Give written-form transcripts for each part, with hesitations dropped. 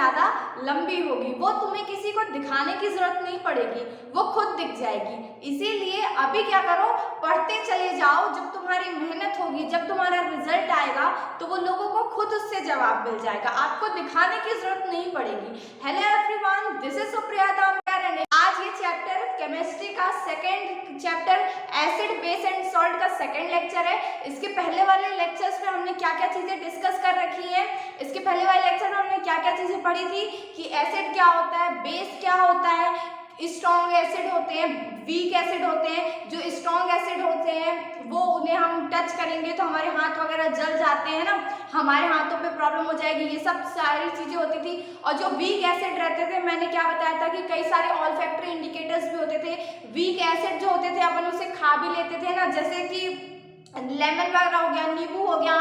ज़्यादा लंबी होगी, वो तुम्हें किसी को दिखाने की जरूरत नहीं पड़ेगी, वो खुद दिख जाएगी। इसीलिए अभी क्या करो, पढ़ते चले जाओ। जब तुम्हारी मेहनत होगी, जब तुम्हारा रिजल्ट आएगा तो वो लोगों को खुद उससे जवाब मिल जाएगा, आपको दिखाने की जरूरत नहीं पड़ेगी। Hello everyone, this is Supriya Damkar and आज ये चैप्टर केमिस्ट्री का second chapter acid base and salt का सेकेंड लेक्चर है। इसके पहले वाले लेक्चर्स में हमने क्या क्या चीजें डिस्कस कर रखी हैं, इसके पहले वाले लेक्चर में हमने क्या क्या चीजें पढ़ी थी कि एसिड क्या होता है, बेस क्या होता है, स्ट्रॉन्ग एसिड होते हैं, वीक एसिड होते हैं। जो स्ट्रॉन्ग एसिड होते हैं वो उन्हें हम टच करेंगे तो हमारे हाथ वगैरह जल जाते हैं ना, हमारे हाथों पे प्रॉब्लम हो जाएगी, ये सब सारी चीजें होती थी। और जो वीक एसिड रहते थे, मैंने क्या बताया था कि कई सारे ऑल्फैक्टरी इंडिकेटर्स भी होते थे। वीक एसिड जो होते थे अपन उसे खा भी लेते थे ना, जैसे कि लेमन वगैरह हो गया, नींबू हो गया,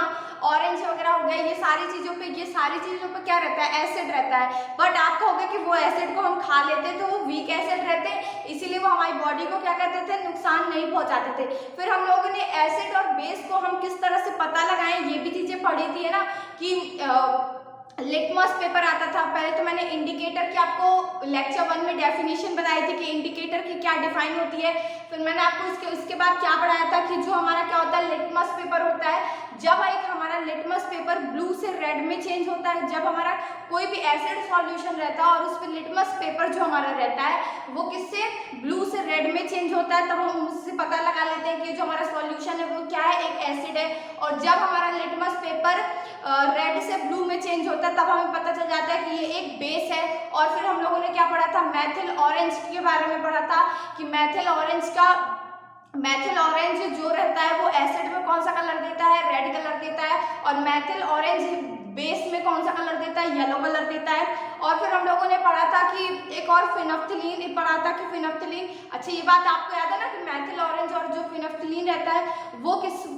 ऑरेंज वगैरह हो गया, ये सारी चीजों पे क्या रहता है, एसिड रहता है। बट आप कहोगे कि वो एसिड को हम खा लेते तो वो वीक एसिड रहते हैं, इसीलिए वो हमारी बॉडी को क्या करते थे, नुकसान नहीं पहुंचाते थे। फिर हम लोगों ने एसिड और बेस को हम किस तरह से पता लगाएं, ये भी चीजें पढ़ी थी, है ना, कि लिटमस पेपर आता था। पहले तो मैंने इंडिकेटर की आपको लेक्चर 1 में डेफिनेशन बताई थी कि इंडिकेटर की क्या डिफाइन होती है। फिर मैंने आपको उसके बाद क्या पढ़ाया था कि जो हमारा क्या होता है, लिटमस पेपर होता है। जब एक हमारा लिटमस पेपर ब्लू से रेड में चेंज होता है, जब हमारा कोई भी एसिड सॉल्यूशन रहता है और उस पर लिटमस पेपर जो हमारा रहता है वो किससे, ब्लू से रेड में चेंज होता है, तब हम उससे पता लगा लेते हैं कि जो हमारा सॉल्यूशन है वो क्या है, एक एसिड है। और जब हमारा लिटमस पेपर रेड से ब्लू में चेंज होता है तब हमें पता चल जाता है कि ये एक बेस है। और फिर हम लोगों ने क्या पढ़ा था, मैथिल ऑरेंज के बारे में पढ़ा था कि मैथिल ऑरेंज जो रहता है वो एसिड में कौन सा कलर देता है, रेड कलर देता है, और मैथिल ऑरेंज बेस में कौन सा कलर देता है, येलो कलर देता है। और फिर हम लोगों ने पढ़ा था कि एक और फिनफ्थलीन पढ़ा था कि फिनफ्थलीन, अच्छा ये बात आपको याद है ना कि मैथिल ऑरेंज और जो फिनफ्थलीन रहता है वो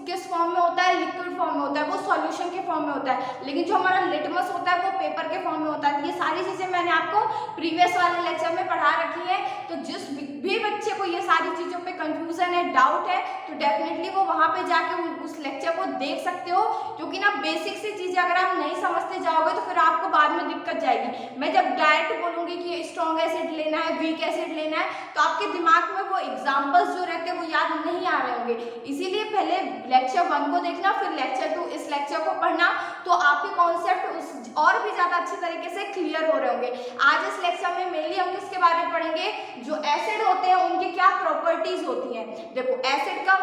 किस फॉर्म में होता है, लिक्विड फॉर्म में होता है, वो सॉल्यूशन के फॉर्म में होता है। लेकिन जो हमारा लिटमस होता है वो पेपर के फॉर्म में होता है। ये सारी चीजें मैंने आपको प्रीवियस वाले लेक्चर में पढ़ा रखी है। तो जिस भी बच्चे को ये सारी चीजों पे कंफ्यूजन है, डाउट है, तो डेफिनेटली वो वहां पे जाके उस लेक्चर को देख सकते हो, क्योंकि ना बेसिक सी चीजें अगर आप नहीं समझते जाओगे तो फिर आपको बाद में दिक्कत जाएगी। मैं जब डायरेक्ट बोलूंगी कि स्ट्रॉन्ग एसिड लेना है, वीक एसिड लेना है, तो आपके दिमाग में वो एग्जाम्पल्स जो रहते हैं वो याद नहीं आ रहे होंगे। इसीलिए पहले लेक्चर 1 को देखना, फिर लेक्चर 2 इस लेक्चर को पढ़ना, तो आपके कॉन्सेप्ट और भी ज्यादा अच्छे तरीके से क्लियर हो रहे होंगे। आज इस लेक्चर में मेनली हम किसके बारे में पढ़ेंगे, जो एसिड होते हैं उनकी क्या प्रॉपर्टीज होती हैं। देखो एसिड का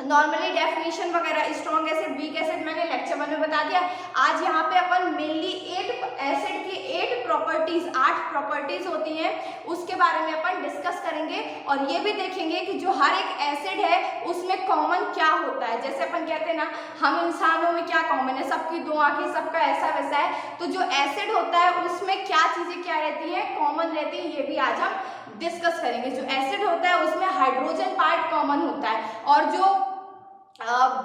नॉर्मली डेफिनेशन वगैरह, स्ट्रॉन्ग एसिड, वीक एसिड मैंने लेक्चर 1 में बता दिया। आज यहाँ पे अपन मेनली 8 एसिड की 8 प्रॉपर्टीज होती हैं, उसके बारे में अपन डिस्कस करेंगे। और ये भी देखेंगे कि जो हर एक एसिड है उसमें कॉमन क्या होता है। जैसे अपन कहते हैं ना, हम इंसानों में क्या कॉमन है, सबकी 2 आंखें, सबका ऐसा वैसा है, तो जो एसिड होता है उसमें क्या चीजें क्या रहती है, कॉमन रहती है, ये भी आज हम डिस्कस करेंगे। जो एसिड होता है उसमें हाइड्रोजन पार्ट कॉमन होता है, और जो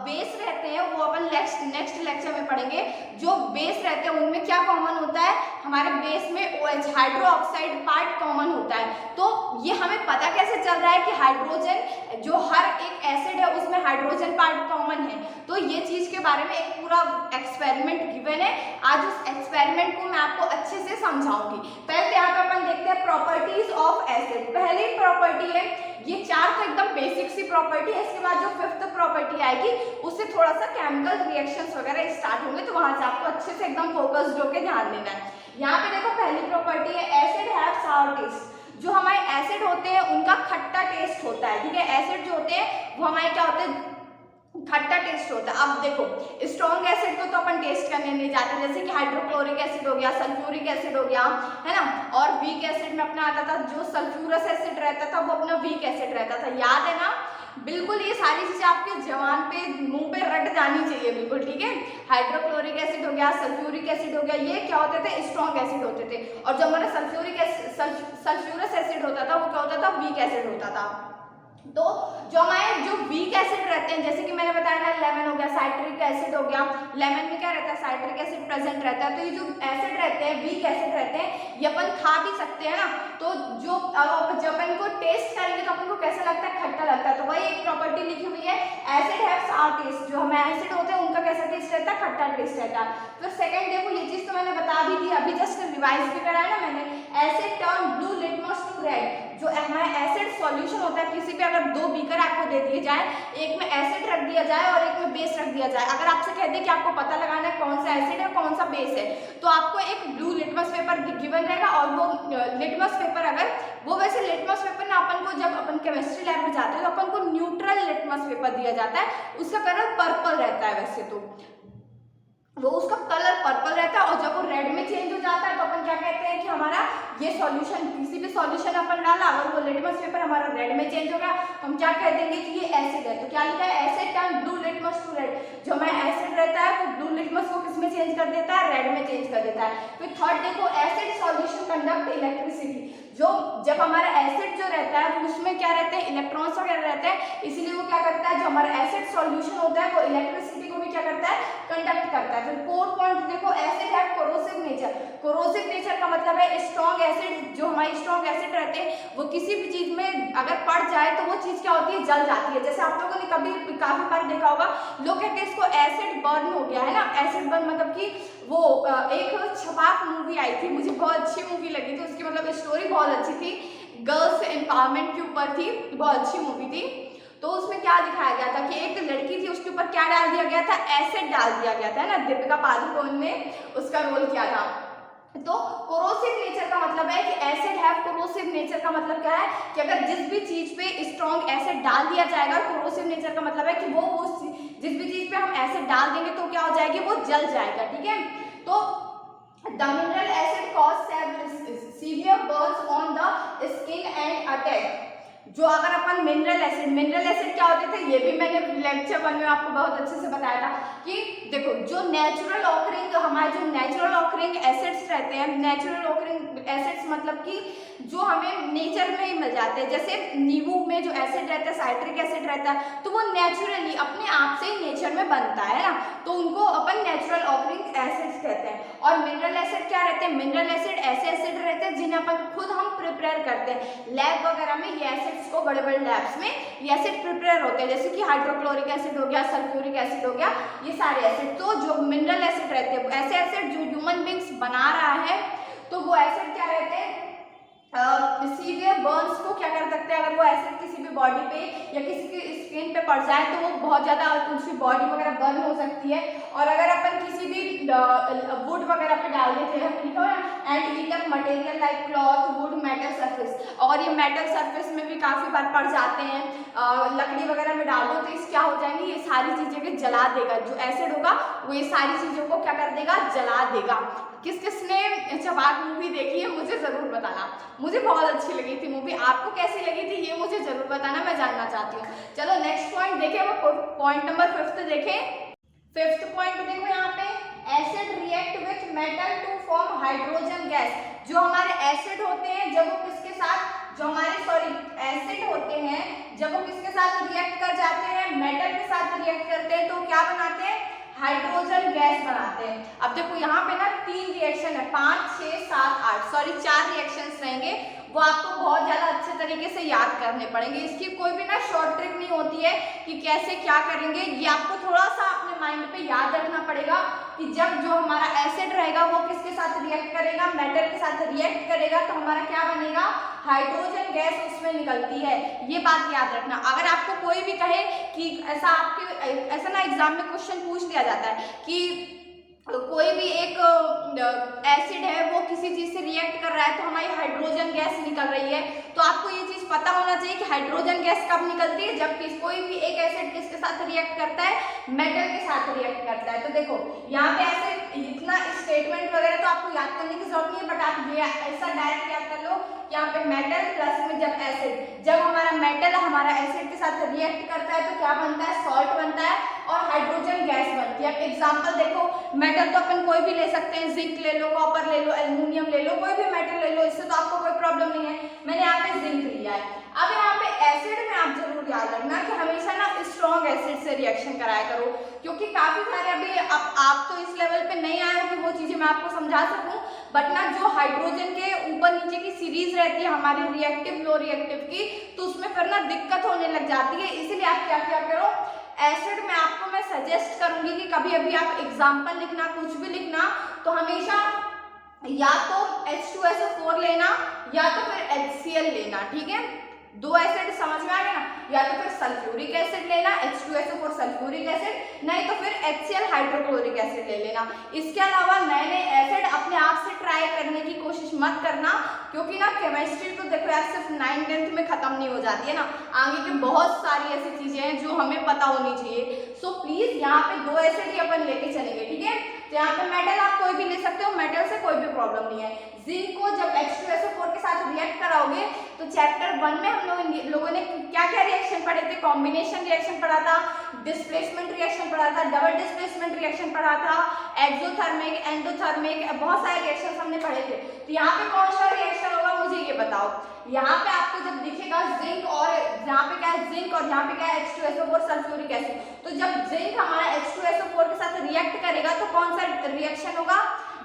बेस रहते हैं वो अपन नेक्स्ट लेक्चर में पढ़ेंगे। जो बेस रहते हैं उनमें क्या कॉमन होता है, हमारे बेस में OH hydro oxide part common होता है। तो ये हमें पता कैसे चल रहा है कि हाइड्रोजन, जो हर एक एसिड है उसमें हाइड्रोजन पार्ट कॉमन है। तो ये चीज के बारे में एक पूरा एक्सपेरिमेंट गिवन है, आज उस एक्सपेरिमेंट को मैं आपको अच्छे से समझाऊंगी। पहले यहाँ पे अपन देखते हैं प्रॉपर्टीज ऑफ एसिड। पहली प्रॉपर्टी है, ये 4 तो एकदम बेसिक सी प्रॉपर्टी है, इसके बाद जो 5th प्रॉपर्टी आएगी उससे थोड़ा सा केमिकल रिएक्शंस वगैरह स्टार्ट होंगे, तो वहां से आपको अच्छे से एकदम फोकस्ड होकर ध्यान देना है। यहाँ पे देखो पहली प्रॉपर्टी है, एसिड हैव सावर टेस्ट। जो हमारे एसिड होते हैं उनका खट्टा टेस्ट होता है, ठीक है। एसिड जो होते हैं वो हमारे क्या होते हैं, खट्टा टेस्ट होता है। अब देखो स्ट्रॉन्ग एसिड को तो अपन टेस्ट करने नहीं जाते, जैसे कि हाइड्रोक्लोरिक एसिड हो गया, सल्फ्यूरिक एसिड हो गया, है ना। और वीक एसिड में अपना आता था जो सल्फ्यूरस एसिड रहता था वो अपना वीक एसिड रहता था, याद है ना। बिल्कुल ये सारी चीजें आपके जवान पे, मुंह पे रट जानी चाहिए बिल्कुल, ठीक है। हाइड्रोक्लोरिक एसिड हो गया, सल्फ्यूरिक एसिड हो गया, ये क्या होते थे, स्ट्रॉन्ग एसिड होते थे। और जो हमारा सल्फ्यूरस एसिड होता था वो क्या होता था, वीक एसिड होता था। तो जो हमारे जो वीक एसिड रहते हैं, जैसे कि मैंने बताया ना, लेमन हो गया, साइट्रिक एसिड हो गया, लेमन में क्या रहता है, साइट्रिक एसिड प्रेजेंट रहता है। तो ये जो एसिड रहते हैं, वीक एसिड रहते हैं, ये अपन खा भी सकते हैं ना। तो जो जब अपन को टेस्ट करेंगे तो अपन को कैसा लगता है, खट्टा लगता है। तो वही एक प्रॉपर्टी लिखी हुई है, एसिड हैव साउर टेस्ट। जो हमें एसिड होते हैं उनका कैसा टेस्ट रहता है, खट्टा टेस्ट रहता है। फिर सेकंड देखो, ये चीज तो मैंने बता भी दी, अभी जस्ट रिवाइज भी कराया ना मैंने, acid turn blue litmus to red. जो हमारा एसिड सॉल्यूशन होता है, किसी भी अगर दो बीकर आपको दे दिए जाए, एक में एसिड रख दिया जाए और एक में बेस रख दिया जाए, अगर आपसे कह दे कि आपको पता लगाना है कौन सा एसिड है कौन सा बेस है, तो आपको एक ब्लू लिटमस पेपर गिवन रहेगा। और वो लिटमस पेपर, अगर वो वैसे लिटमस पेपर ना अपन को जब अपन केमिस्ट्री लैब में जाते हैं तो अपन को न्यूट्रल लिटमस पेपर दिया जाता है, उसका कलर पर्पल रहता है। वैसे तो वो उसका कलर पर्पल रहता है, और जब वो रेड में चेंज हो जाता है तो अपन क्या कहते हैं कि हमारा ये सॉल्यूशन, किसी भी सॉल्यूशन अपन डाला, अगर वो लिटमस पेपर हमारा रेड में चेंज हो गया तो हम क्या कह देंगे कि ये एसिड है। तो क्या लिखा है, acid turn blue litmus to red. जो हमारा एसिड रहता है वो ब्लू लिटमस को किस में चेंज कर देता है, रेड में चेंज कर देता है। फिर थर्ड देखो, एसिड सॉल्यूशन कंडक्ट इलेक्ट्रिसिटी। जो जब हमारा एसिड जो रहता है उसमें क्या रहते हैं, इलेक्ट्रॉन्स वगैरह रहते हैं, इसीलिए वो क्या करता है, जो हमारा एसिड सॉल्यूशन होता है वो इलेक्ट्रिसिटी को भी क्या करता है, कंडक्ट करता है। फिर फोर्थ पॉइंट देखो, acid have corrosive nature. Corrosive nature का मतलब है स्ट्रॉन्ग एसिड। जो हमारी स्ट्रॉन्ग एसिड रहते हैं वो किसी भी चीज में अगर पड़ जाए तो वो चीज क्या होती है, जल जाती है। जैसे आप लोगों ने कभी काफी बार देखा होगा, लोग कहते हैं इसको एसिड बर्न हो गया है ना। एसिड बर्न मतलब कि वो एक छपाक मूवी आई थी, मुझे बहुत अच्छी मूवी लगी थी, उसकी मतलब स्टोरी बहुत अच्छी थी, गर्ल्स एम्पावरमेंट के ऊपर थी, बहुत अच्छी मूवी थी। तो उसमें क्या दिखाया गया था कि एक लड़की थी, उसके ऊपर क्या डाल दिया गया था, एसिड डाल दिया गया था ना। दीपिका पादुकोण ने उसका रोल किया था। तो कोरोसिव नेचर का मतलब है कि एसिड हैव कोरोसिव नेचर का मतलब क्या है कि अगर जिस भी चीज पे स्ट्रॉन्ग एसिड डाल दिया जाएगा, कोरोसिव नेचर का मतलब है कि वो जिस भी चीज पे हम एसिड डाल देंगे तो क्या हो जाएगी, वो जल जाएगा। ठीक है, तो the mineral acid cause severe Burns on the skin and attack. जो अगर अपन मिनरल एसिड क्या होते थे, ये भी मैंने लेक्चर 1 में आपको बहुत अच्छे से बताया था कि देखो, जो नेचुरल ऑकरिंग, हमारे जो नेचुरल ऑकरिंग एसिड्स रहते हैं, नेचुरल ऑकरिंग एसिड्स मतलब कि जो हमें नेचर में ही मिल जाते हैं। जैसे नींबू में जो एसिड रहता है, साइट्रिक एसिड रहता है, तो वो नेचुरली अपने आप से ही नेचर में बनता है ना, तो उनको अपन नेचुरल ऑकरिंग एसिड्स कहते हैं। और मिनरल एसिड क्या रहते हैं, मिनरल एसिड ऐसे एसिड रहते हैं जिन्हें अपन खुद हम प्रिपेयर करते हैं लैब वगैरह में। ये एसिड्स को बड़े बड़े लैब्स में ये एसिड प्रिपेयर होते हैं, जैसे कि हाइड्रोक्लोरिक एसिड हो गया, सल्फ्यूरिक एसिड हो गया, ये सारे एसिड। तो जो मिनरल एसिड रहते हैं, ऐसे एसिड जो ह्यूमन बींग्स बना रहा है, तो वो एसिड क्या रहते हैं, सीवियर बर्न्स को क्या कर सकते हैं, अगर वो एसिड किसी भी बॉडी पे या किसी की स्किन पे पड़ जाए तो वो बहुत ज़्यादा उसकी बॉडी वगैरह बर्न हो सकती है। और अगर अपन किसी भी वुड वगैरह पे डाल देते हैं, लिखा है and heat up material like cloth, would, metal surface, और ये मेटल सरफेस में भी काफ़ी बार पड़ जाते हैं, लकड़ी वगैरह में डाल दो तो इस क्या हो जाएंगी, ये सारी चीज़ें के जला देगा। जो एसिड होगा वो ये सारी चीज़ों को क्या कर देगा, जला देगा। किस किसने छपाक मूवी देखी है मुझे ज़रूर बताना, मुझे बहुत अच्छी लगी थी मूवी, आपको कैसी लगी थी ये मुझे ज़रूर बताना, मैं जानना चाहती हूँ। चलो नेक्स्ट पॉइंट देखें, वो पॉइंट नंबर 5 देखें। 5th पॉइंट देखो यहाँ पे, acid react with metal to form hydrogen gas. जो हमारे एसिड होते हैं जब वो किसके साथ, जो हमारे एसिड होते हैं जब वो किसके साथ रिएक्ट कर जाते हैं, मेटल के साथ रिएक्ट करते हैं, तो क्या बनाते हैं, हाइड्रोजन गैस बनाते हैं। अब देखो यहाँ पे ना 3 रिएक्शन है, 5, 6, 7, 8 4 रिएक्शंस रहेंगे, वो आपको बहुत ज़्यादा अच्छे तरीके से याद करने पड़ेंगे। इसकी कोई भी ना शॉर्ट ट्रिक नहीं होती है कि कैसे क्या करेंगे, ये आपको थोड़ा सा अपने माइंड पे याद रखना पड़ेगा कि जब जो हमारा एसिड रहेगा वो किसके साथ रिएक्ट करेगा, मेटल के साथ रिएक्ट करेगा, तो हमारा क्या बनेगा, हाइड्रोजन गैस उसमें निकलती है। ये बात याद रखना। अगर आपको कोई भी कहे कि ऐसा ना एग्जाम में क्वेश्चन पूछ लिया जाता है कि कोई भी एक एसिड है वो किसी चीज से रिएक्ट कर रहा है तो हमारी हाइड्रोजन गैस निकल रही है, तो आपको ये चीज पता होना चाहिए कि हाइड्रोजन गैस कब निकलती है, जब कोई भी एक एसिड किसके साथ रिएक्ट करता है, मेटल के साथ रिएक्ट करता है। तो देखो यहाँ पे ऐसे इतना स्टेटमेंट वगैरह तो आपको याद करने की जरूरत नहीं है, बट आप ये ऐसा डायरेक्ट याद कर लो, यहाँ पे मेटल प्लस में जब एसिड, जब हमारा मेटल हमारा एसिड के साथ रिएक्ट करता है तो क्या बनता है, सॉल्ट बनता है और हाइड्रोजन गैस बनती है। एग्जाम्पल देखो, मेटल तो अपन कोई भी ले सकते हैं, जिंक ले लो, कॉपर ले लो, एल्युमिनियम ले लो, कोई भी मेटल ले लो, इससे तो आपको कोई प्रॉब्लम नहीं है। मैंने यहाँ पे जिंक लिया है। अब यहाँ पे एसिड में आप जरूर रिएक्शन कराया करो, क्योंकि काफी सारे अभी आप तो इस लेवल पे नहीं आए हो कि वो चीजें मैं आपको समझा सकूं, बट ना जो हाइड्रोजन के ऊपर नीचे की सीरीज रहती है हमारी रिएक्टिव लो रिएक्टिव की, तो उसमें फिर ना दिक्कत होने लग जाती है। इसीलिए आप क्या क्या करो, एसिड में आपको मैं सजेस्ट करूंगी कि कभी अभी आप एग्जाम्पल लिखना, कुछ भी लिखना, तो हमेशा या तो H2SO4 लेना या तो फिर HCl लेना, ठीक है। दो एसिड समझ में आ गया ना, या तो फिर सल्फ्यूरिक एसिड लेना H2SO4 सल्फ्यूरिक एसिड, नहीं तो फिर HCl हाइड्रोक्लोरिक एसिड ले लेना। इसके अलावा नए नए एसिड अपने आप से ट्राई करने की कोशिश मत करना, क्योंकि ना केमिस्ट्री तो देखो यार सिर्फ 9th-10th में खत्म नहीं हो जाती है ना, आगे की बहुत सारी ऐसी चीजें हैं जो हमें पता होनी चाहिए। सो प्लीज यहाँ पे दो एसिड ही अपन लेके चलेंगे, ठीक है। तो यहाँ पे मेटल आप कोई भी ले सकते हो, मेटल से कोई भी प्रॉब्लम नहीं है। जिंक को जब H2SO4 के साथ रिएक्ट कराओगे तो चैप्टर 1 में हम लोगों ने क्या क्या रिएक्शन पढ़े थे, कॉम्बिनेशन रिएक्शन पढ़ा था, डिस्प्लेसमेंट रिएक्शन पढ़ा था, डबल डिस्प्लेसमेंट रिएक्शन पढ़ा था, एक्सोथर्मिक, एंडोथर्मिक, बहुत सारे रिएक्शन हमने पढ़े थे। तो यहाँ पे कौन सा रिएक्शन होगा मुझे ये बताओ। यहाँ पे आपको जब दिखेगा जिंक और यहाँ पे क्या है जिंक और यहाँ पे क्या है H2SO4 सल्फ्यूरिक एसिड, तो जब जिंक हमारा H2SO4 के साथ रिएक्ट करेगा तो कौन सा रिएक्शन होगा,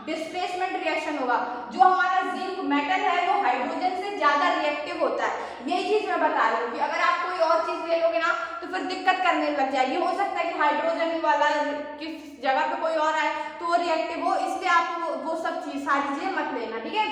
डिस्प्लेसमेंट रिएक्शन होगा। जो हमारा जिंक मेटल है वो हाइड्रोजन से ज्यादा रिएक्टिव होता है, यही चीज मैं बता रही हूँ कि अगर आप कोई और चीज ले लोगे ना तो फिर दिक्कत करने लग जाएगी। हो सकता है कि हाइड्रोजन वाला किस जगह पे कोई और आए तो वो रिएक्टिव हो, इसलिए आप वो सब चीज सारी चीजें मत लेना, ठीक है।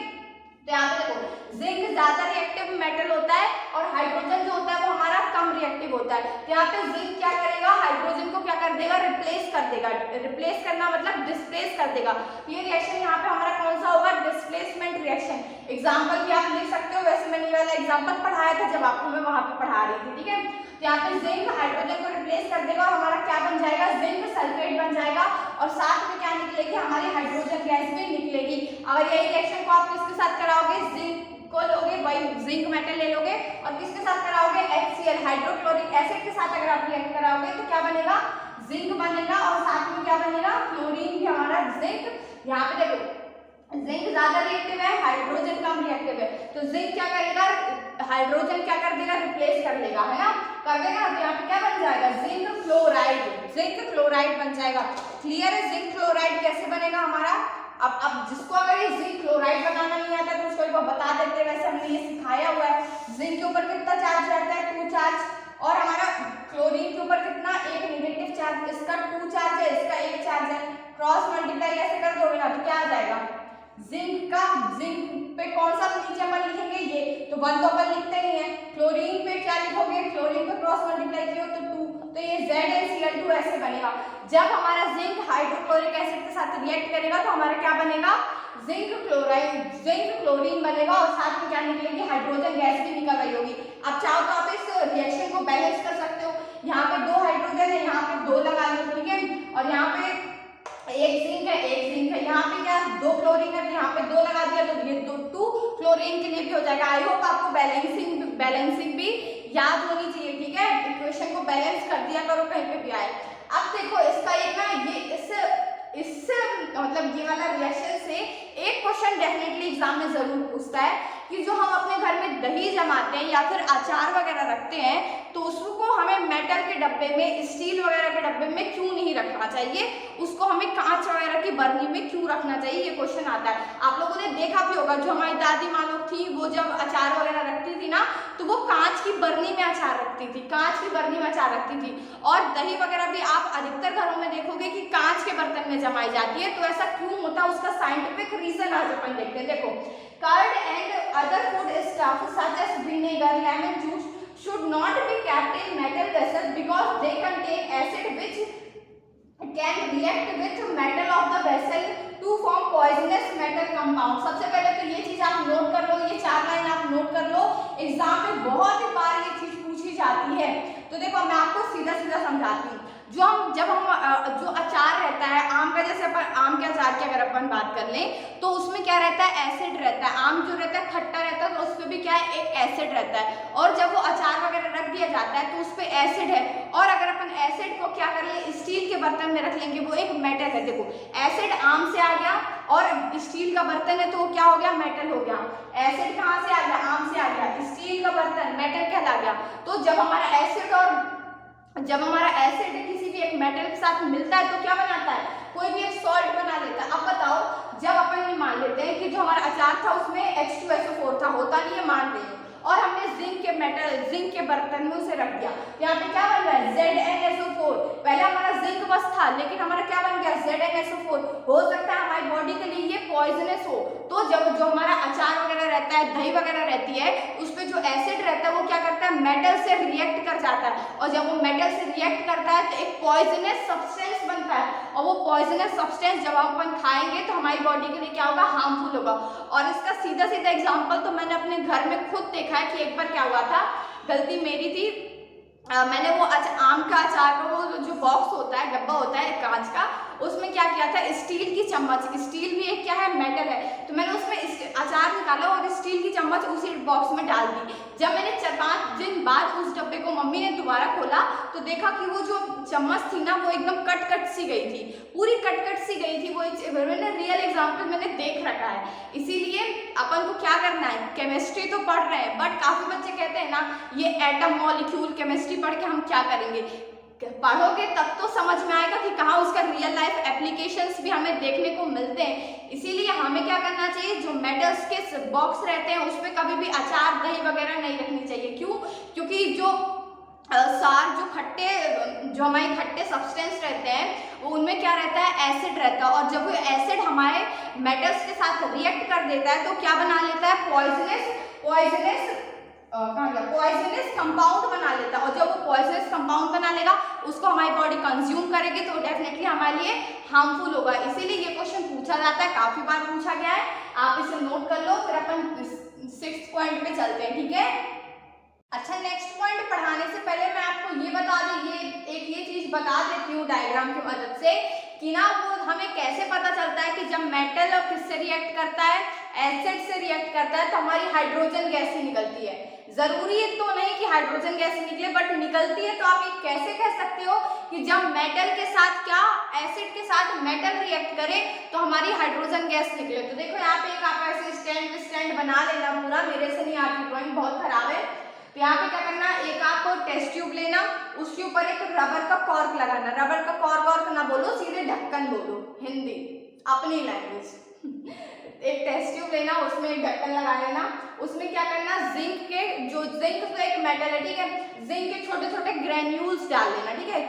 तो यहाँ पे देखो जिंक ज्यादा रिएक्टिव मेटल होता है और हाइड्रोजन जो होता है वो हमारा कम रिएक्टिव होता है। तो यहाँ पे जिंक क्या करेगा, हाइड्रोजन को क्या कर देगा, रिप्लेस कर देगा। रिप्लेस करना मतलब डिस्प्लेस कर देगा। ये रिएक्शन यहाँ पे हमारा कौन सा होगा, डिस्प्लेसमेंट रिएक्शन। एग्जाम्पल भी आप लिख सकते हो, वैसे मैंने ये वाला एग्जाम्पल पढ़ाया था जब आपको मैं वहां पे पढ़ा रही थी, ठीक है। तो यहाँ पे जिंक हाइड्रोजन को रिप्लेस कर देगा और हमारा क्या बन जाएगा, जिंक सल्फेट बन जाएगा और साथ में क्या निकलेगी, हमारी हाइड्रोजन गैस भी निकलेगी। अगर यही रिएक्शन को आप किसके साथ कराओगे, जिंक को लोगे, वही जिंक मेटल ले लोगे और किसके साथ कराओगे, HCl हाइड्रोक्लोरिक एसिड के साथ अगर आप रिएक्ट कराओगे तो क्या बनेगा, जिंक बनेगा और साथ में क्या बनेगा, क्लोरीन भी हमारा जिंक। यहाँ पे देखो जिंक ज्यादा रिएक्टिव है, हाइड्रोजन कम रिएक्टिव है, तो जिंक क्या करेगा, हाइड्रोजन क्या कर देगा, रिप्लेस कर देगा, है ना, कर देगा। तो यहाँ पे क्या बन जाएगा, जिंक क्लोराइड, जिंक क्लोराइड बन जाएगा। क्लियर है, जिंक क्लोराइड कैसे बनेगा हमारा। अब जिसको अगर ये जिंक क्लोराइड बनाना नहीं आता तो उसको एक बार बता देते हैं, वैसे हमने ये सिखाया हुआ है। जिंक के ऊपर कितना चार्ज रहता है, 2 चार्ज, और हमारा क्लोरीन के ऊपर कितना, 1 नेगेटिव चार्ज। इसका 2 चार्ज है, इसका 1 चार्ज है, क्रॉस मल्टीप्लाई ऐसे कर दोगे ना तो क्या आ जाएगा, जिंक पे कौन सा नीचे अपन लिखेंगे ये, तो 1 तो अपन लिखते नहीं है। क्लोरीन पे क्या लिखोगे, क्लोरीन पे क्रॉस मल्टीप्लाई किया तो 2, तो ये ZnCl2 ऐसे बनेगा। जब हमारा जिंक हाइड्रोक्लोरिक एसिड के साथ रिएक्ट करेगा तो हमारा क्या बनेगा, जिंक क्लोराइड, जिंक क्लोरीन बनेगा और साथ में क्या निकलेगी, हाइड्रोजन गैस भी निकल रही होगी। अब चाहो तो आप इस रिएक्शन को बैलेंस कर सकते हो, यहाँ पे 2 हाइड्रोजन है, यहाँ पे 2 लगा लो, ठीक है, और यहाँ पे एक जिंक है, यहाँ पे क्या 2 क्लोरीन है, यहाँ पे 2 लगा दिया तो ये 2 क्लोरीन के लिए भी हो जाएगा। आई होप आपको बैलेंसिंग भी याद होनी चाहिए, ठीक है। इक्वेशन को बैलेंस कर दिया करो कहीं पे भी आए। अब देखो इसका एक ना ये इससे मतलब ये वाला रिएक्शन से एक क्वेश्चन डेफिनेटली एग्जाम में जरूर पूछता है कि जो हम अपने घर में दही जमाते हैं या फिर अचार वगैरह रखते हैं तो उसको हमें मेटल के डब्बे में, स्टील वगैरह के डब्बे में क्यों नहीं रखना चाहिए, उसको हमें कांच वगैरह की बर्नी में क्यों रखना चाहिए, ये क्वेश्चन आता है। आप लोगों ने देखा भी होगा जो हमारी दादी माँ लोग थी वो जब अचार वगैरह रखती थी ना तो वो कांच की बर्नी में अचार रखती थी, कांच की बर्नी में अचार रखती थी। और दही वगैरह भी आप अधिकतर घरों में देखोगे कि कांच के बर्तन में जमाई जाती है। तो ऐसा क्यों होता है, उसका साइंटिफिक रीजन आज अपन देखते हैं। देखो, curd and other food stuff such as vinegar, lemon juice should not be kept in metal vessels because they contain acid which can react with metal of the vessel to form poisonous metal compound। सबसे पहले तो ये चीज आप note कर लो, ये 4 line आप note कर लो, एग्जाम में बहुत बार ये चीज पूछी जाती है। तो देखो मैं आपको सीधा सीधा समझाती हूँ। जब हम जो अचार रहता है आम का, जैसे अपन आम के अचार की अगर अपन बात कर लें तो उसमें क्या रहता है, एसिड रहता है। आम जो रहता है खट्टा रहता है तो उस पर भी क्या है, एक एसिड रहता है। और जब वो अचार वगैरह रख दिया जाता है तो उस पर एसिड है। और अगर अपन एसिड को क्या कर ले, स्टील के बर्तन में रख लेंगे, वो एक मेटल है। देखो एसिड आम से आ गया और स्टील का बर्तन है तो वो क्या हो गया, मेटल हो गया। एसिड कहाँ से आ गया, आम से आ गया, स्टील का बर्तन मेटल कहला गया। तो जब हमारा एसिड किसी भी भी एक मेटल के साथ मिलता है तो क्या बनाता है, कोई भी एक सॉल्ट बना लेता है। अब बताओ, जब अपन ये मान लेते हैं कि जो हमारा अचार था उसमें H2SO4 था, होता नहीं है, मान रही हूँ, और हमने जिंक के बर्तन में उसे रख दिया, यहाँ पे क्या बन रहा है, ZnSO4। पहले हमारा जिंक बस था, लेकिन हमारा क्या बन गया, ZnSO4। हो सकता है हमारी बॉडी के लिए ये पॉइजनस हो, तो जब जो हमारा अचार वगैरह रहता है, दही वगैरह रहती है, उस पर जो एसिड रहता है वो क्या करता है, मेटल से रिएक्ट कर जाता है, और जब वो मेटल से रिएक्ट करता है तो एक पॉइजनस सब्सटेंस बनता है, और वो पॉइजनस सब्सटेंस जब अपन खाएंगे तो हमारी बॉडी के लिए क्या होगा, हार्मफुल होगा। और इसका सीधा सीधा एग्जांपल तो मैंने अपने घर में खुद देखा है कि एक बार क्या हुआ था, गलती मेरी थी, मैंने वो आम का अचार का वो जो बॉक्स होता है, डब्बा होता है कांच का, उसमें क्या किया था, स्टील की चम्मच, स्टील भी एक क्या है, मेटल है, तो मैंने उसमें अचार निकाला और स्टील की चम्मच उसी बॉक्स में डाल दी। जब मैंने 4-5 दिन बाद उस डब्बे को मम्मी ने दोबारा खोला तो देखा कि वो जो चम्मच थी ना वो एकदम कट सी गई थी, पूरी कट सी गई थी। वो मैंने रियल एग्जाम्पल मैंने देख रखा है। इसीलिए अपन को क्या करना है, केमिस्ट्री तो पढ़ रहे हैं, बट काफी बच्चे कहते हैं ना ये एटम मॉलिक्यूल केमिस्ट्री पढ़ के हम क्या करेंगे, पढ़ोगे तब तो समझ में आएगा कि कहाँ उसका रियल लाइफ एप्लीकेशंस भी हमें देखने को मिलते हैं। इसीलिए हमें क्या करना चाहिए, जो मेटल्स के बॉक्स रहते हैं उसमें कभी भी अचार दही वगैरह नहीं रखनी चाहिए। क्यों, क्योंकि जो सार जो हमारे खट्टे सब्सटेंस रहते हैं वो उनमें क्या रहता है, एसिड रहता है, और जब वो एसिड हमारे मेटल्स के साथ रिएक्ट कर देता है तो क्या बना लेता है, पॉइजनस कंपाउंड बना लेता है, और जब वो पॉइजनस कंपाउंड बना लेगा उसको हमारी बॉडी कंज्यूम करेगी तो डेफिनेटली हमारे लिए हार्मफुल होगा। इसीलिए ये क्वेश्चन पूछा जाता है, काफी बार पूछा गया है, आप इसे नोट कर लो। फिर अपन 6th पॉइंट पे चलते हैं, ठीक है। अच्छा, नेक्स्ट पॉइंट पढ़ाने से पहले मैं आपको ये बता दी, ये चीज बता देती हूँ डायग्राम की मदद से कि ना वो हमें कैसे पता चलता है कि जब मेटल और किससे रिएक्ट करता है, एसिड से रिएक्ट करता है तो हमारी हाइड्रोजन गैस ही निकलती है। जरूरी है तो नहीं कि हाइड्रोजन गैस निकले, बट निकलती है। तो आप ये कैसे कह सकते हो कि जब मेटल के साथ क्या, एसिड के साथ मेटल रिएक्ट करे तो हमारी हाइड्रोजन गैस निकले। तो देखो यहाँ पे एक आप ऐसे स्टैंड बना लेना पूरा, मेरे से नहीं, आपकी ड्राइंग बहुत खराब है। तो यहाँ पे क्या करना, एक आपको टेस्ट ट्यूब लेना, उसके ऊपर एक रबर का कॉर्क लगाना, रबर का कॉर्क ना बोलो, सीधे ढक्कन बोलो, हिंदी अपनी लैंग्वेज। एक टेस्ट ट्यूब लेना, उसमें एक ढक्कन लगा लेना, उसमें क्या करना, जिंक तो एक मेटल है, ठीक है, जिंक के छोटे छोटे ग्रेन्यूल्स डाल लेना, ठीक है,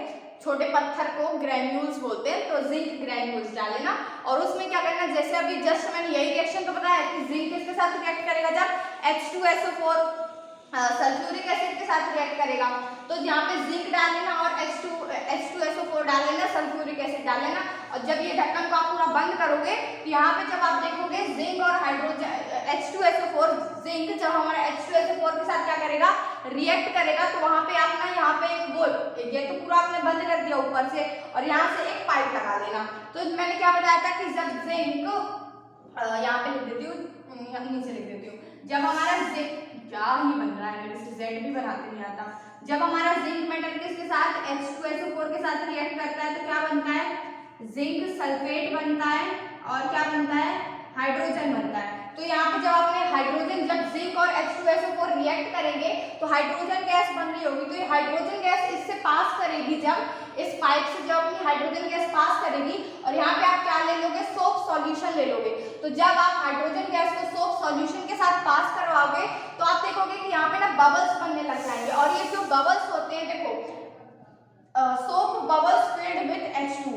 छोटे पत्थर को ग्रेन्यूल्स बोलते हैं, तो जिंक ग्रेन्यूल्स डाल लेना। और उसमें क्या करना, जैसे अभी जस्ट मैंने यही रिएक्शन तो बताया कि जिंक किसके साथ रिएक्ट करेगा, जब H2SO4 सल्फ्यूरिक एसिड के साथ रिएक्ट करेगा, तो यहाँ पे जिंक डाल लेना और H2SO4 डाल लेना, सल्फ्यूरिक एसिड डाल लेना। और जब ये ढक्कन को आप पूरा बंद करोगे तो यहाँ पे जब आप देखोगे जिंक और हाइड्रोजन H2SO4, जिंक जब हमारा H2SO4 के साथ क्या करेगा, रिएक्ट करेगा, तो वहां पे आप ना यहाँ पे एक ये तो पूरा आपने बंद कर दिया ऊपर से, और यहाँ से एक पाइप लगा देना। तो मैंने क्या बताया था कि जब जिंक, यहाँ पे लिख देती हूँ, नीचे लिख देती हूँ, जब हमारा जिंक, क्या ही बन रहा है, मेरे से जेड भी बनाते नहीं आता, जब हमारा जिंक मेटल किसके साथ, H2SO4 के साथ रिएक्ट करता है तो क्या बनता है, जिंक सल्फेट बनता है, और क्या बनता है, हाइड्रोजन बनता है। तो यहाँ पे जब आपने हाइड्रोजन, जब जिंक और H2SO4 रिएक्ट करेंगे तो हाइड्रोजन गैस बन रही होगी, तो ये हाइड्रोजन गैस इससे पास करेगी, जब इस पाइप से जब अपनी हाइड्रोजन गैस पास करेगी, और यहाँ पे आप क्या ले लोगे, सोप सॉल्यूशन ले लोगे। तो जब आप हाइड्रोजन गैस को सोप सॉल्यूशन के साथ पास करवाओगे तो आप देखोगे कि यहाँ पे ना बबल्स बनने लग जाएंगे, और ये जो बबल्स होते हैं, देखो soap bubbles filled with H2,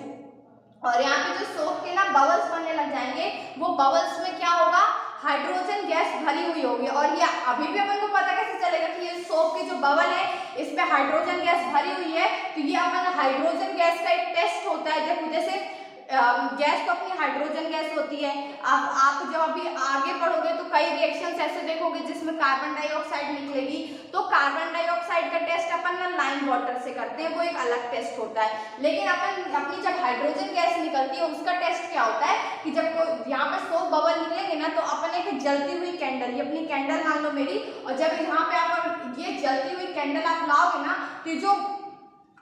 और यहाँ पे जो सोप के ना बबल्स बनने लग जाएंगे, वो बबल्स में क्या होगा, हाइड्रोजन गैस भरी हुई होगी। और ये अभी भी अपन को पता कैसे चलेगा कि ये सोप की जो बबल है इसमें हाइड्रोजन गैस भरी हुई है, तो ये अपन हाइड्रोजन गैस का एक टेस्ट होता है। जब जैसे गैस तो अपनी हाइड्रोजन गैस होती है, आप जब अभी आगे पढ़ोगे तो कई रिएक्शंस ऐसे देखोगे जिसमें कार्बन डाइऑक्साइड निकलेगी, तो कार्बन डाइऑक्साइड का टेस्ट अपन ना लाइम वाटर से करते हैं, वो एक अलग टेस्ट होता है। लेकिन अपन अपनी जब हाइड्रोजन गैस निकलती है उसका टेस्ट क्या होता है कि जब यहाँ पे सोप बबल निकलेंगे ना, तो अपन एक जलती हुई कैंडल, ये अपनी कैंडल मान लो मेरी, और जब यहाँ पे आप ये जलती हुई कैंडल आप लाओगे ना, तो जो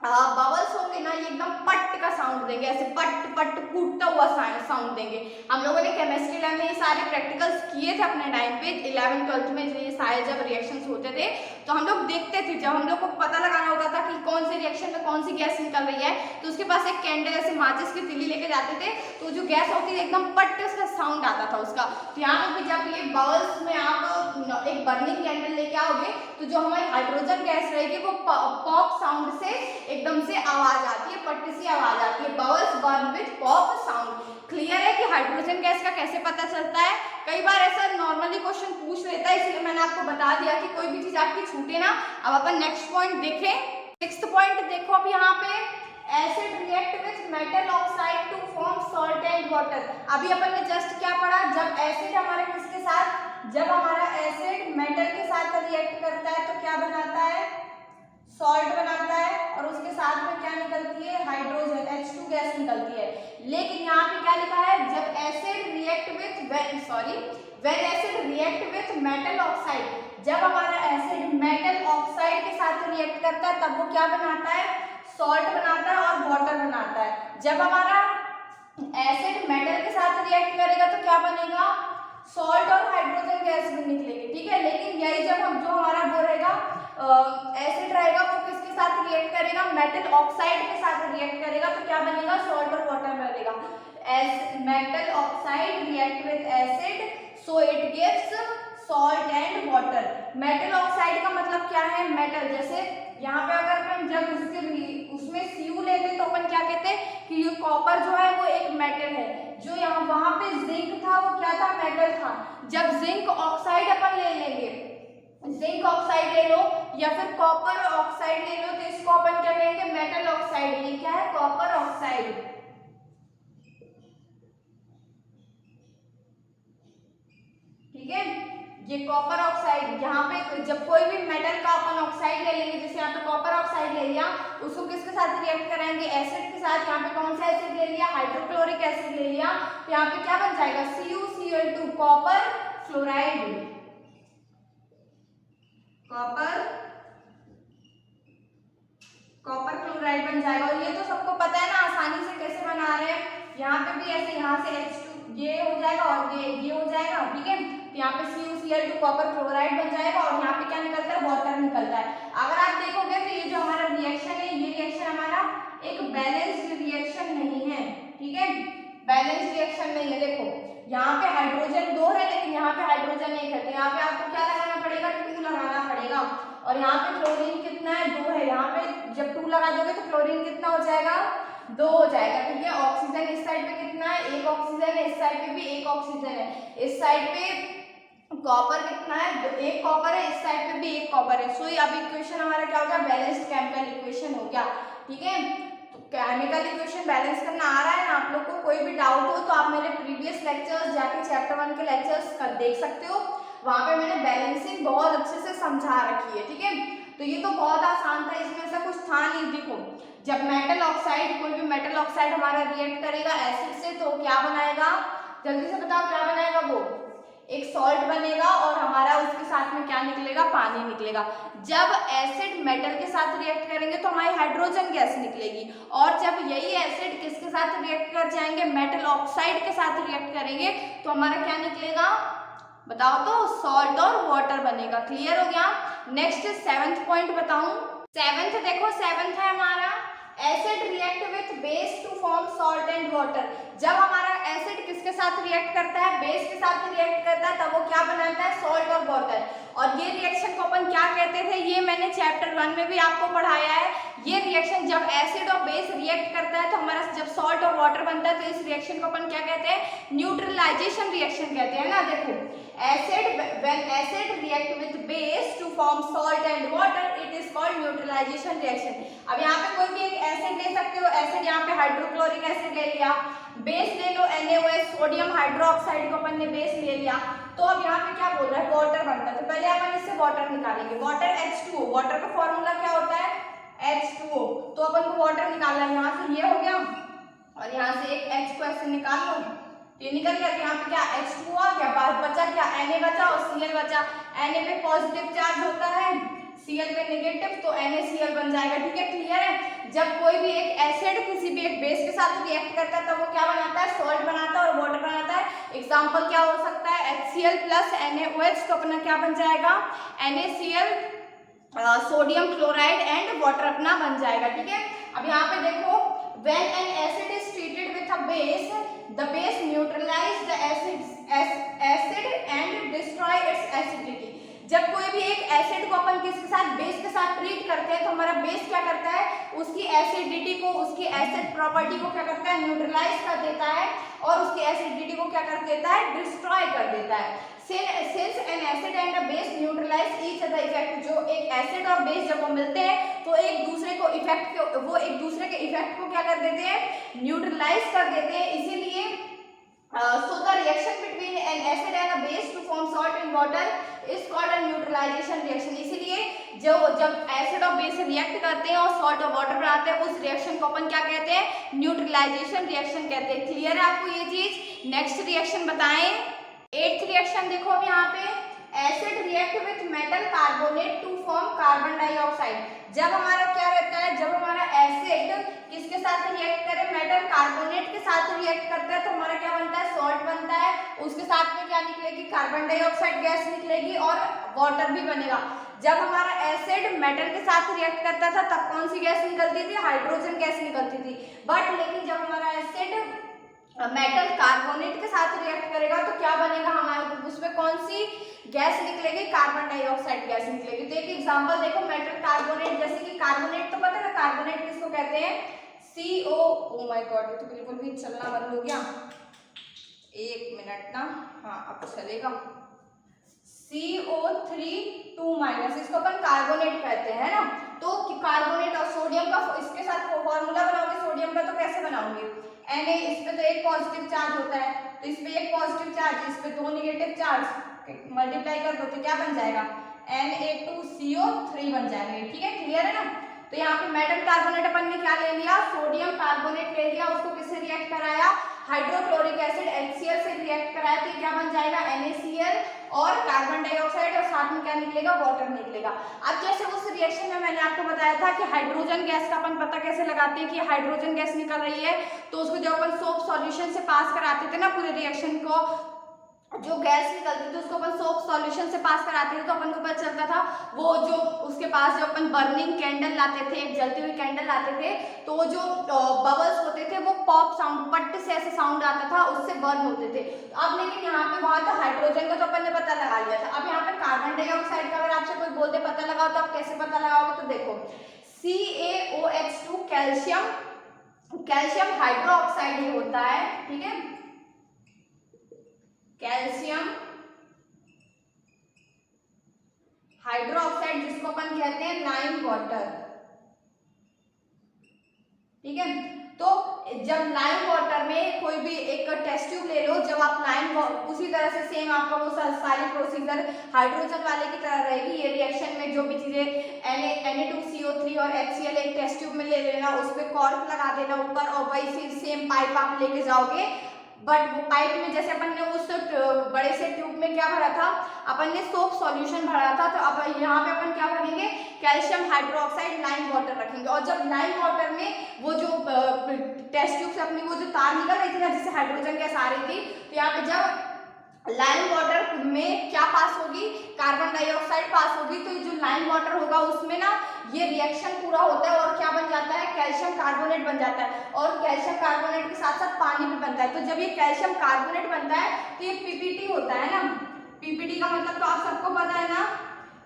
बबल्स होंगे ना, ये एकदम पट का साउंड देंगे, ऐसे पट पट फूटता हुआ साउंड देंगे। हम लोगों ने केमिस्ट्री लैब में ये सारे प्रैक्टिकल्स किए थे अपने टाइम पे, 11th 12th में ये सारे जब रिएक्शंस होते थे तो हम लोग देखते थे, जब हम लोग को पता लगाना होता था कि कौन से रिएक्शन में कौन सी गैस निकल रही है, तो उसके पास एक कैंडल ऐसे माचिस की तीली लेके जाते थे, तो जो गैस होती है एकदम पट का साउंड आता था उसका। तो यहाँ पे जब ये बबल्स में आप एक बर्निंग कैंडल लेके आओगे तो जो हमारी हाइड्रोजन गैस रहेगी वो पॉप साउंड से एकदम से आवाज आती है, पट्टी सी आवाज आती है, bubbles burn with pop sound. Clear है कि हाइड्रोजन गैस का कैसे पता चलता है? कई बार ऐसा नॉर्मली क्वेश्चन पूछ लेता है, इसलिए मैंने आपको बता दिया कि कोई भी चीज आपकी छूटे ना। अब अपन नेक्स्ट पॉइंट देखें। 6th पॉइंट देखो अब यहाँ पे, acid react with metal oxide to form salt and water. अभी अपन ने जस्ट क्या पढ़ा, जब एसिड हमारे किसके साथ, जब हमारा एसिड मेटल के साथ रिएक्ट करता है तो क्या बनाता है, सॉल्ट बनाता है, और उसके साथ में क्या निकलती है, हाइड्रोजन H2 गैस निकलती है। लेकिन यहाँ पे क्या लिखा है, जब acid react with when acid react with metal oxide, जब हमारा एसिड मेटल ऑक्साइड के साथ रिएक्ट करता है तब वो क्या बनाता है, सॉल्ट बनाता है और वाटर बनाता है। जब हमारा एसिड मेटल के साथ रिएक्ट करेगा तो क्या बनेगा, सॉल्ट और हाइड्रोजन गैस भी निकलेगी, ठीक है। लेकिन यही जब हम जो हमारा वो रहेगा एसिड रहेगा वो किसके साथ रिएक्ट करेगा, मेटल ऑक्साइड के साथ रिएक्ट करेगा, तो क्या बनेगा, सॉल्ट और वाटर बनेगा। Metal oxide react with acid so it gives salt and water. Metal oxide का मतलब क्या है, मेटल, जैसे यहाँ पे अगर अपन जब उसमें Cu लेते तो अपन क्या कहते हैं कि ये कॉपर जो है वो एक मेटल है, जो यहाँ वहां पे जिंक था वो क्या था, मेटल था। जब जिंक ऑक्साइड अपन ले लेंगे, जिंक ऑक्साइड ले लो या फिर कॉपर ऑक्साइड ले लो, तो इसको अपन क्या कहेंगे, मेटल ऑक्साइड। ये क्या है, कॉपर ऑक्साइड, ठीक है। ये कॉपर ऑक्साइड, यहाँ पे जब कोई भी मेटल का अपन ऑक्साइड ले लेंगे, जैसे यहाँ पे कॉपर ऑक्साइड ले लिया, उसको किसके साथ रिएक्ट कराएंगे, एसिड के साथ। यहाँ पे कौन सा एसिड ले लिया, हाइड्रोक्लोरिक एसिड ले लिया, तो यहाँ पे क्या बन जाएगा, CuCl2, copper fluoride, copper chloride बन जाएगा। और ये तो सबको पता है ना, आसानी से कैसे बना रहे हैं, यहाँ पे भी ऐसे, यहाँ से H2 ये हो जाएगा और ये हो जाएगा, ठीक है। तो यहाँ पे CuCl2 कॉपर क्लोराइड बन जाएगा और यहाँ पे क्या निकलता है, वाटर निकलता है। अगर आप देखोगे तो ये जो हमारा रिएक्शन है, ये रिएक्शन हमारा एक बैलेंस्ड रिएक्शन नहीं है, ठीक है, बैलेंस रिएक्शन नहीं है। देखो यहाँ पे हाइड्रोजन 2 है लेकिन यहाँ पे हाइड्रोजन 1 है, तो यहाँ पे आपको क्या लगाना पड़ेगा, 2 लगाना पड़ेगा। और यहाँ पे क्लोरीन कितना है, 2 है, यहाँ पे जब 2 लगा दोगे तो क्लोरीन कितना हो जाएगा, 2 हो जाएगा, ठीक है। ऑक्सीजन इस साइड पे कितना है, 1 ऑक्सीजन है, इस साइड पे भी 1 ऑक्सीजन है, इस साइड पे कॉपर कितना है, 1 कॉपर है, इस साइड पे भी 1 कॉपर है। सो अब इक्वेशन हमारा क्या हो गया, बैलेंस्ड केमिकल इक्वेशन हो गया, ठीक है। तो केमिकल इक्वेशन बैलेंस करना आ रहा है ना आप लोग को, कोई भी डाउट हो तो आप मेरे प्रीवियस लेक्चर्स जाके चैप्टर 1 के लेक्चर्स कर देख सकते हो, वहां पे मैंने बैलेंसिंग बहुत अच्छे से समझा रखी है, ठीक है। तो ये तो बहुत आसान था, इसमें ऐसा कुछ था नहीं। देखो जब मेटल ऑक्साइड, कोई भी मेटल ऑक्साइड हमारा रिएक्ट करेगा एसिड से तो क्या बनाएगा, जल्दी से बताओ क्या बनाएगा, वो एक सॉल्ट बनेगा और हमारा उसके साथ में क्या निकलेगा, पानी निकलेगा। जब एसिड मेटल के साथ रिएक्ट करेंगे तो हमारी हाइड्रोजन गैस निकलेगी, और जब यही एसिड किसके साथ रिएक्ट कर जाएंगे, मेटल ऑक्साइड के साथ रिएक्ट करेंगे तो हमारा क्या निकलेगा, बताओ तो, सॉल्ट और वाटर बनेगा। क्लियर हो गया। नेक्स्ट 7th पॉइंट बताऊं। 7th देखो, 7th है हमारा acid react with base to form salt and water. जब हमारा एसिड किसके साथ रिएक्ट करता है, बेस के साथ रिएक्ट करता है, तब वो क्या बनाता है, सॉल्ट और वाटर। और ये रिएक्शन को अपन क्या कहते थे, ये मैंने चैप्टर 1 में भी आपको पढ़ाया है। ये रिएक्शन जब एसिड और बेस रिएक्ट करता है तो हमारा जब सॉल्ट और वाटर बनता है तो इस रिएक्शन को अपन क्या कहते हैं, न्यूट्रलाइजेशन रिएक्शन कहते हैं ना। देखो when acid react with base to form salt and water it is called neutralization reaction। अब यहाँ पे कोई भी एक एसिड ले सकते हो, एसिड यहाँ पे हाइड्रोक्लोरिक एसिड ले लिया, बेस ले लो NaOH सोडियम हाइड्रोक्साइड को अपन ने बेस ले लिया, तो अब यहाँ पे क्या बोल रहा है, वाटर बनता है। तो पहले अपन इससे वाटर निकालेंगे, वाटर H2O, वाटर का फॉर्मूला क्या होता है, H2O। तो अपन को वाटर निकालना है, यहाँ से ये हो गया और यहाँ से एक H को ऐसे निकाल लो, ये निकल गया। तो यहाँ पे क्या H2O आ गया, बचा क्या, Na बचा और Cl बचा। Na पे पॉजिटिव चार्ज होता है, Cl पे नेगेटिव तो NaCl बन जाएगा, ठीक है, क्लियर है। जब कोई भी एक एसिड किसी भी एक बेस के साथ रिएक्ट करता है तब वो क्या बनाता है, सॉल्ट बनाता है और वाटर बनाता है। एग्जाम्पल क्या हो सकता है, HCl प्लस NaOH, तो अपना क्या बन जाएगा, NaCl sodium chloride and water अपना बन जाएगा, ठीक है। अब यहाँ पे देखो, when an acid is treated with a base, the base neutralize the acid and destroy its acidity। जब कोई भी एक एसिड को अपन किसके साथ, बेस के साथ ट्रीट करते हैं तो हमारा बेस क्या करता है, उसकी एसिडिटी को, उसकी एसिड प्रॉपर्टी को क्या करता है, न्यूट्रलाइज कर देता है और उसकी एसिडिटी को क्या कर देता है, डिस्ट्रॉय कर देता है। Since an acid and a base neutralize each other effect, जो एक एसिड और बेस जब वो मिलते हैं तो एक दूसरे को के इफेक्ट को क्या कर देते हैं, न्यूट्रलाइज कर देते हैं। इसीलिए so the reaction between an acid and a base to form salt and water is called a neutralization reaction। इसीलिए जब एसिड और बेस रिएक्ट करते हैं और सॉल्ट और वाटर बनाते हैं उस रिएक्शन को अपन क्या कहते हैं, न्यूट्रलाइजेशन रिएक्शन कहते हैं। क्लियर है आपको ये चीज। नेक्स्ट रिएक्शन बताएं, 8th रिएक्शन देखो अब यहाँ पे, acid react with metal carbonate to form carbon dioxide. जब हमारा क्या रहता है, जब हमारा एसिड किसके साथ रिएक्ट करे, मेटल कार्बोनेट के साथ रिएक्ट करता है तो हमारा क्या बनता है, सॉल्ट बनता है। उसके साथ में क्या निकलेगी, कार्बन डाइऑक्साइड गैस निकलेगी और वाटर भी बनेगा। जब हमारा एसिड मेटल के साथ रिएक्ट करता था तब कौन सी गैस निकलती थी, हाइड्रोजन गैस निकलती थी। बट लेकिन जब हमारा एसिड मेटल कार्बोनेट के साथ रिएक्ट करेगा तो क्या बनेगा, हमारे उसमें कौन सी गैस निकलेगी, कार्बन डाइऑक्साइड गैस निकलेगी। तो एक एग्जांपल देखो, मेटल कार्बोनेट, जैसे कि कार्बोनेट तो पता है ना, कार्बोनेट किसको कहते हैं, CO, ओ माय गॉड ये तो बिल्कुल भी चलना बंद हो गया, एक मिनट ना, हाँ अब चलेगा, CO3 इसको अपन कार्बोनेट कहते हैं ना। तो कार्बोनेट और सोडियम का इसके साथ फॉर्मूला बनाओगे सोडियम का तो कैसे बनाओगे, Na, इस पे तो एक पॉजिटिव चार्ज होता है तो इस पे एक पॉजिटिव चार्ज, इस पे 2 नेगेटिव चार्ज, मल्टीप्लाई कर दो तो क्या बन जाएगा, Na2CO3 बन जाएंगे, ठीक है, क्लियर है ना। तो यहाँ पे मेटल कार्बोनेट अपन ने क्या ले लिया, सोडियम कार्बोनेट ले लिया, उसको किससे रिएक्ट कराया, हाइड्रोक्लोरिक एसिड HCl से रिएक्ट कराया तो क्या बन जाएगा, NaCl और कार्बन डाइऑक्साइड और साथ में क्या निकलेगा, वाटर निकलेगा। अब जैसे उस रिएक्शन में मैंने आपको बताया था कि हाइड्रोजन गैस का अपन पता कैसे लगाते हैं कि हाइड्रोजन गैस निकल रही है, तो उसको जब अपन सोप सॉल्यूशन से पास कराते थे ना पूरे रिएक्शन को, जो गैस निकलती थी उसको अपन सोप सॉल्यूशन से पास कराते थे तो अपन को पता चलता था वो जो उसके पास जो अपन बर्निंग कैंडल लाते थे, एक जलती हुई कैंडल लाते थे तो वो जो बबल्स होते थे वो पॉप साउंड, पट से ऐसे साउंड आता था, उससे बर्न होते थे। अब लेकिन यहाँ पे वहां तो हाइड्रोजन का तो अपन ने पता लगा लिया था। अब यहाँ पे कार्बन डाइऑक्साइड का अगर आपसे कोई बोलते पता लगाओ तो आप कैसे पता लगाओगे, तो देखो CaOH2 कैल्शियम हाइड्रोक्साइड ही होता है, ठीक है, कैल्शियम हाइड्रोक्साइड जिसको अपन कहते हैं लाइम वाटर, ठीक है। तो जब लाइम वाटर में कोई भी एक टेस्ट ट्यूब ले लो, जब आप लाइम, उसी तरह से सेम आपका वो सारी प्रोसीजर हाइड्रोजन वाले की तरह रहेगी। ये रिएक्शन में जो भी चीजें Na2CO3 और HCl एक टेस्ट ट्यूब में ले लेना, उस पर कॉर्क लगा देना ऊपर और वही सेम पाइप आप लेके जाओगे। बट वो पाइप में जैसे अपन ने उस बड़े से ट्यूब में क्या भरा था, अपन ने सोप सॉल्यूशन भरा था, तो अब यहाँ पे अपन क्या करेंगे, कैल्शियम हाइड्रोक्साइड लाइम वाटर रखेंगे। और जब लाइम वाटर में वो जो टेस्ट ट्यूब से अपनी वो जो तार निकल रही थी ना जिससे हाइड्रोजन गैस आ रही थी, तो यहाँ पे जब लाइम वाटर में क्या पास होगी, कार्बन डाइऑक्साइड पास होगी, तो जो लाइम वाटर होगा उसमें ना ये रिएक्शन पूरा होता है और क्या बन जाता है, कैल्शियम कार्बोनेट बन जाता है। और कैल्शियम कार्बोनेट के साथ साथ पानी भी बनता है। तो जब ये कैल्शियम कार्बोनेट बनता है तो ये PPT होता है ना, PPT का मतलब तो आप सबको पता है ना,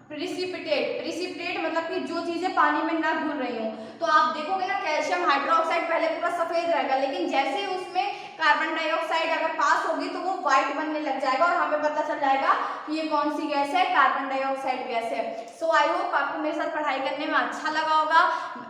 प्रिसिपिटेट मतलब कि जो चीजें पानी में ना घुल रही हो। तो आप देखोगे ना कैल्शियम हाइड्रोक्साइड पहले पूरा सफेद रहेगा, लेकिन जैसे ही उसमें कार्बन डाइऑक्साइड अगर पास होगी तो वो व्हाइट बनने लग जाएगा और हमें पता चल जाएगा कि ये कौन सी गैस है, कार्बन डाइऑक्साइड गैस है। सो आई होप आपको मेरे साथ पढ़ाई करने में अच्छा लगा होगा।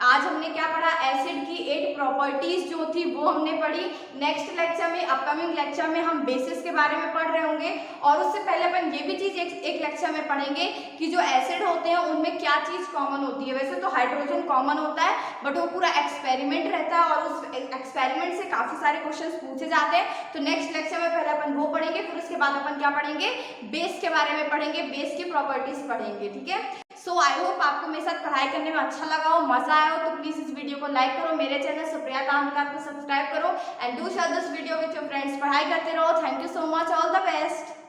आज हमने क्या पढ़ा, एसिड की 8 प्रॉपर्टीज जो थी वो हमने पढ़ी। नेक्स्ट लेक्चर में, अपकमिंग लेक्चर में हम बेसिस के बारे में पढ़ रहे होंगे और उससे पहले अपन ये भी चीज एक लेक्चर में पढ़ेंगे कि जो एसिड होते हैं उनमें क्या चीज कॉमन होती है। वैसे तो हाइड्रोजन कॉमन होता है बट वो पूरा एक्सपेरिमेंट रहता है और उस एक्सपेरिमेंट से काफी सारे क्वेश्चंस पूछे जाते हैं। तो नेक्स्ट लेक्चर में पहले अपन वो पढ़ेंगे, फिर उसके बाद अपन क्या पढ़ेंगे, बेस के बारे में पढ़ेंगे, बेस की प्रॉपर्टीज पढ़ेंगे, ठीक है। सो आई होप आपको मेरे साथ पढ़ाई करने में अच्छा लगा हो, मजा आया हो, तो प्लीज इस वीडियो को लाइक करो, मेरे चैनल सुप्रिया कामकार को सब्सक्राइब करो and do share this video with your friends. पढ़ाई करते रहो। Thank you so much, all the best.